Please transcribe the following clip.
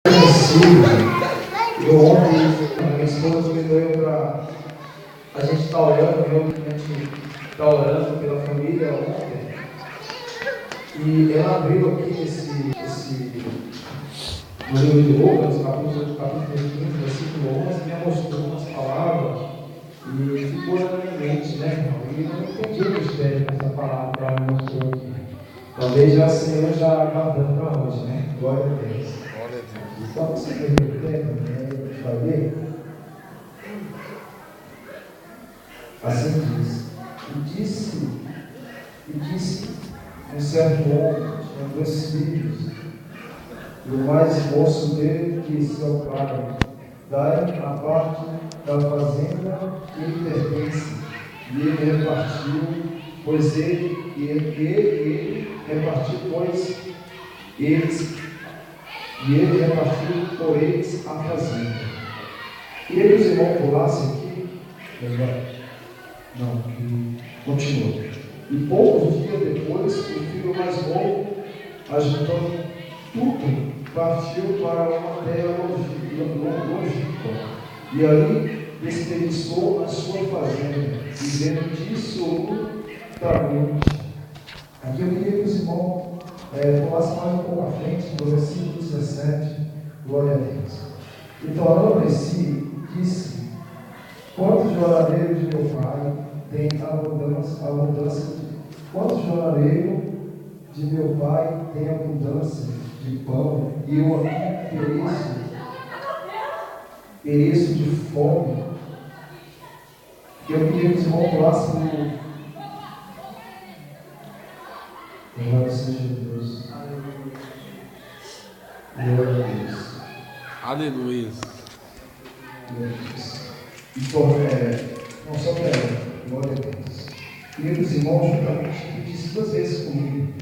Eu ontem, a minha esposa me doeu para a gente estar orando, a gente está orando pela família ontem. E ela abriu aqui no livro de Lucas, capítulo 15, versículo 11, me mostrou umas palavras e ficou na minha mente, né, irmão? E eu não entendi o mistério dessa palavra que ela me mostrou aqui. Talvez já o Senhor já guardando para hoje, né? Glória a Deus. Glória a Deus. Só você ter o tempo, né? A gente vai ler. Assim diz. E disse um certo homem, tinha 2 filhos, e o mais moço dele disse ao pai: dai a parte da fazenda que lhe pertence. E ele repartiu, pois ele repartiu, pois eles, e ele repartiu por eles a fazenda. E eles irmãos pulassem aqui, não, que continua. E poucos dias depois, o filho mais novo, ajuntando tudo, partiu para uma terra longínqua, e ali desperdiçou a sua fazenda, vivendo dissolutamente. Aqui eu queria que os irmãos falassem mais um pouco à frente, no versículo 17, glória a Deus. E tornando si, disse: quantos jornaleiros de meu pai têm abundância de... Quantos jornaleiros de meu pai têm abundância de pão, e eu aqui pereço de fome? Eu queria que os irmãos falassem no... Louvado seja Deus. Glória a Deus. Aleluia. Glória a Deus. E não só para ela, glória a Deus. Queridos irmãos, juntamente, disse 2 vezes comigo: